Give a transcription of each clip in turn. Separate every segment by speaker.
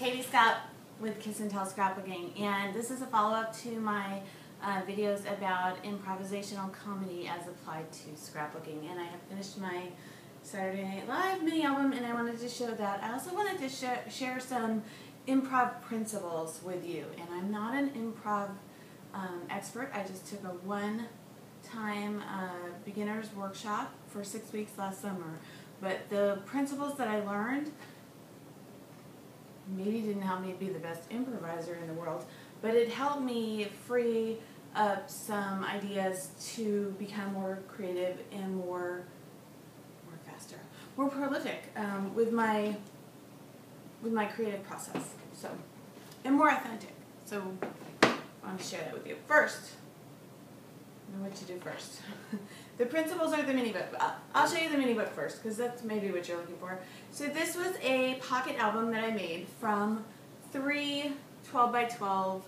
Speaker 1: Katie Scott with Kiss and Tell Scrapbooking, and this is a follow-up to my videos about improvisational comedy as applied to scrapbooking. And I have finished my Saturday Night Live mini album, and I wanted to show that. I also wanted to share some improv principles with you. And I'm not an improv expert. I just took a one-time beginner's workshop for 6 weeks last summer. But the principles that I learned maybe didn't help me be the best improviser in the world, but it helped me free up some ideas to become more creative and more faster, more prolific with my creative process. So, and more authentic. So I want to share that with you. First, I know what to do first. The principles are the mini book. I'll show you the mini book first, because that's maybe what you're looking for. So this was a pocket album that I made from 3 12 by 12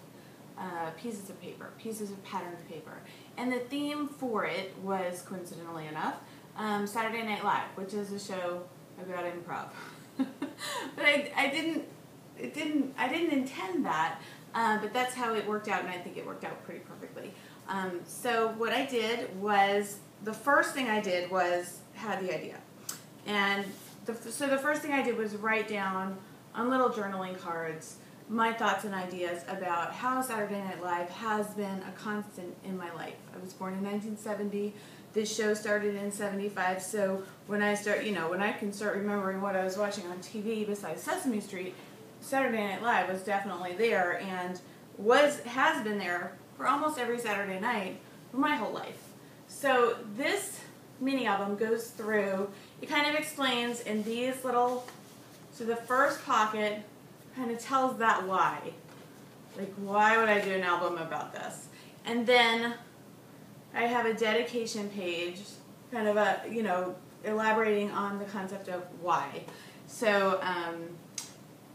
Speaker 1: pieces of paper, pieces of patterned paper. And the theme for it was, coincidentally enough, Saturday Night Live, which is a show about improv. But I didn't intend that, but that's how it worked out, and I think it worked out pretty perfectly. So what I did was, the first thing I did was had the idea. And so the first thing I did was write down on little journaling cards my thoughts and ideas about how Saturday Night Live has been a constant in my life. I was born in 1970. This show started in 75. So when I can start remembering what I was watching on TV besides Sesame Street, Saturday Night Live was definitely there, and has been there for almost every Saturday night for my whole life. So this mini album goes through, it kind of explains in these little, so the first pocket kind of tells that why. Like, why would I do an album about this? And then I have a dedication page, kind of a, elaborating on the concept of why. So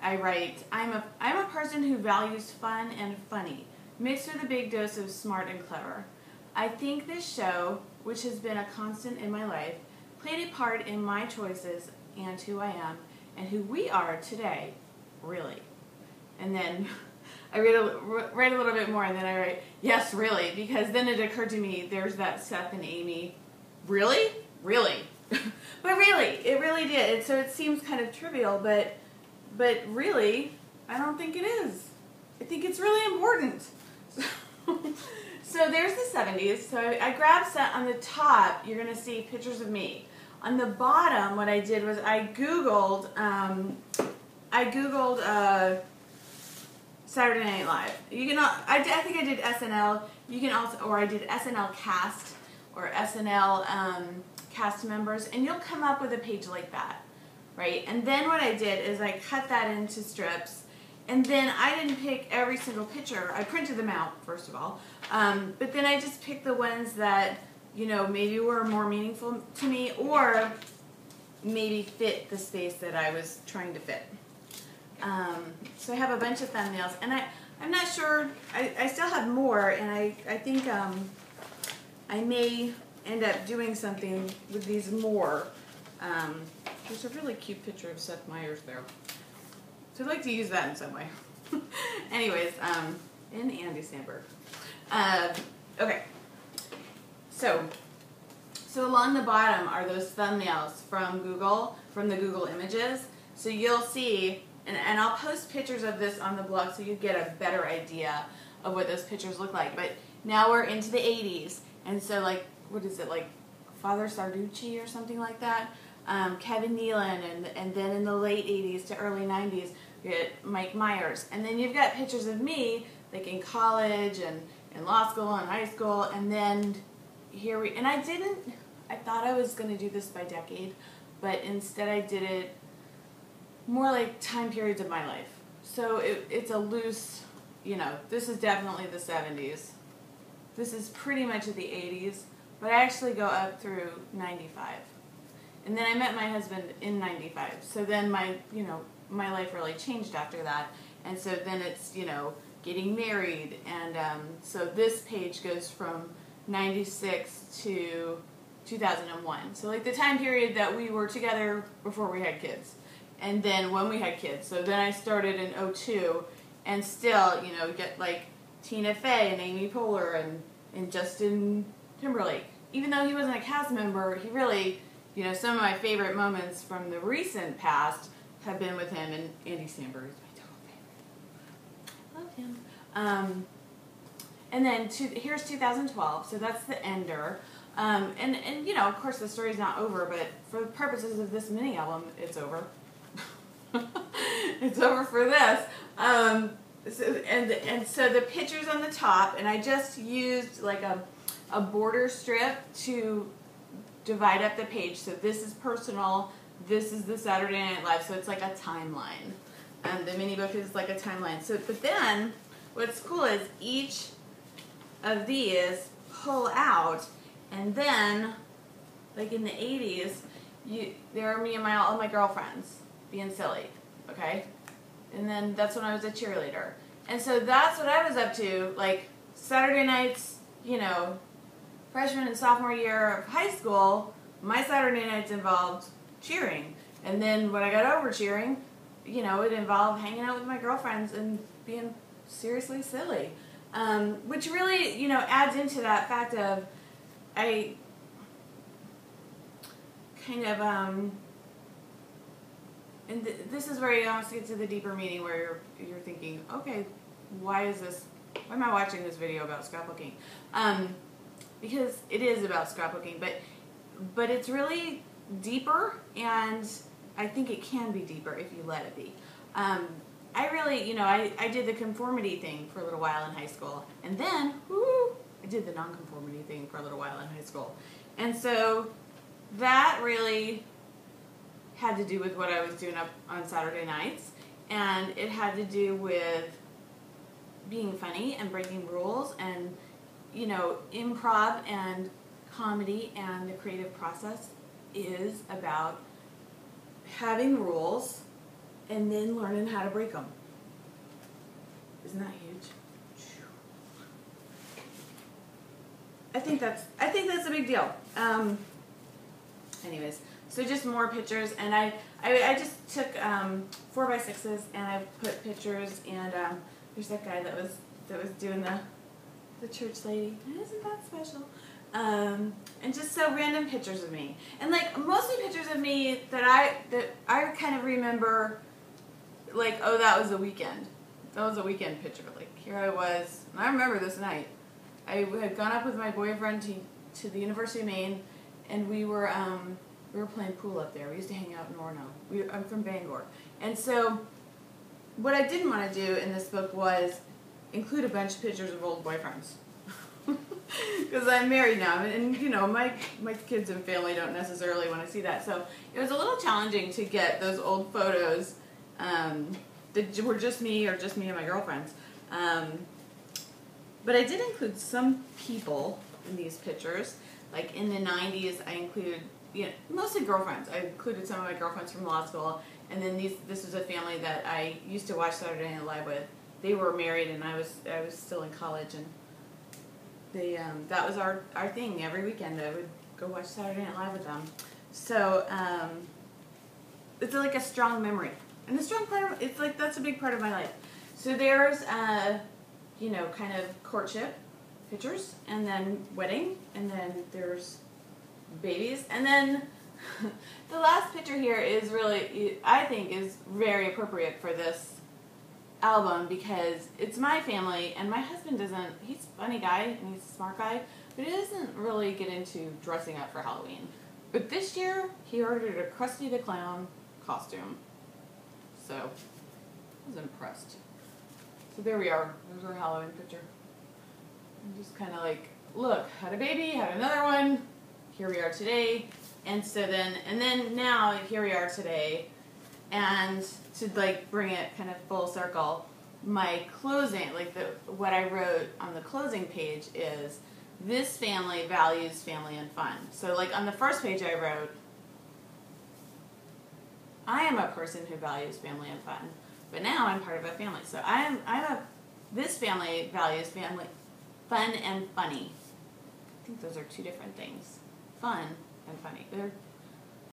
Speaker 1: I write, I'm a person who values fun and funny, mixed with a big dose of smart and clever. I think this show, which has been a constant in my life, played a part in my choices and who I am and who we are today, really. And then I write a little bit more, and then I write, yes, really, because then it occurred to me, there's that Seth and Amy, really? Really? But really, it really did. And so it seems kind of trivial, but really, I don't think it is. I think it's really important. So there's the 70s. So I grabbed on the top, you're going to see pictures of me. On the bottom, what I did was I Googled Saturday Night Live. You can, I think I did SNL. You can also, or I did SNL cast or SNL cast members, and you'll come up with a page like that, right? And then what I did is I cut that into strips. And then I didn't pick every single picture. I printed them out, first of all. But then I just picked the ones that, maybe were more meaningful to me, or maybe fit the space that I was trying to fit. So I have a bunch of thumbnails. And I'm not sure, I still have more, and I think I may end up doing something with these more. There's a really cute picture of Seth Meyers there. So I'd like to use that in some way. Anyways, and Andy Samberg. Okay. So along the bottom are those thumbnails from Google, from the Google Images. So you'll see, and I'll post pictures of this on the blog so you get a better idea of what those pictures look like. But now we're into the 80s. And so, like, what is it, like Father Sarducci or something like that? Kevin Nealon, and then in the late 80s to early 90s, you get Mike Myers. And then you've got pictures of me, like in college and in law school and high school, and then I thought I was going to do this by decade, but instead I did it more like time periods of my life. So it's a loose, this is definitely the 70s. This is pretty much the 80s, but I actually go up through 95. And then I met my husband in 95. So then my life really changed after that. And so then it's, getting married. And so this page goes from 96 to 2001. So like the time period that we were together before we had kids. and then when we had kids. So then I started in '02, and still, get like Tina Fey and Amy Poehler and Justin Timberlake. Even though he wasn't a cast member, he really, some of my favorite moments from the recent past have been with him, and Andy Samberg is my total favorite. Love him. And then here's 2012, so that's the ender. And of course the story's not over, but for the purposes of this mini album, it's over. It's over for this. So the pictures on the top, and I just used like a border strip to divide up the page. So this is personal, this is the Saturday Night Live, so it's like a timeline. The mini book is like a timeline. So, but then what's cool is each of these pull out, and then like in the 80s, there are me and all my girlfriends being silly, okay? And then that's when I was a cheerleader. And so that's what I was up to, like Saturday nights, freshman and sophomore year of high school, my Saturday nights involved cheering. And then when I got over cheering, it involved hanging out with my girlfriends and being seriously silly. Which really, adds into that fact of, I kind of, and this is where you almost get to the deeper meaning where you're thinking, okay, why am I watching this video about scrapbooking? Because it is about scrapbooking, but it's really deeper, and I think it can be deeper if you let it be. I really, I did the conformity thing for a little while in high school, and then, I did the non-conformity thing for a little while in high school. And so that really had to do with what I was doing up on Saturday nights, and it had to do with being funny and breaking rules, and improv and comedy and the creative process is about having rules and then learning how to break them. Isn't that huge? I think that's a big deal. Anyways, so just more pictures, and I just took 4x6s and I put pictures, and there's that guy that was doing the church lady. Isn't that special? And just so random pictures of me, and like mostly pictures of me that I kind of remember, like, oh, that was a weekend. That was a weekend picture. Like, here I was, and I remember this night. I had gone up with my boyfriend to the University of Maine, and we were playing pool up there. We used to hang out in Orono. I'm from Bangor, and so what I didn't want to do in this book was include a bunch of pictures of old boyfriends. Because I'm married now, and my kids and family don't necessarily want to see that. So it was a little challenging to get those old photos that were just me or just me and my girlfriends. But I did include some people in these pictures. Like in the 90s, I included mostly girlfriends. I included some of my girlfriends from law school, and then this was a family that I used to watch Saturday Night Live with. They were married, and I was still in college, and they that was our thing every weekend. I would go watch Saturday Night Live with them. So it's like a strong memory, and a strong part of it's like that's a big part of my life. So there's kind of courtship pictures, and then wedding, and then there's babies, and then the last picture here is really, I think, is very appropriate for this album because it's my family, and my husband doesn't, he's a funny guy and he's a smart guy, but he doesn't really get into dressing up for Halloween. But this year he ordered a Krusty the Clown costume, so I was impressed. So there we are. There's our Halloween picture. I'm just kind of like, look, had a baby, had another one, here we are today. And so then, now here we are today. And to like bring it kind of full circle, my closing, like what I wrote on the closing page is, this family values family and fun. So like on the first page I wrote, I am a person who values family and fun, but now I'm part of a family. So this family values family, fun and funny. I think those are two different things. Fun and funny. They're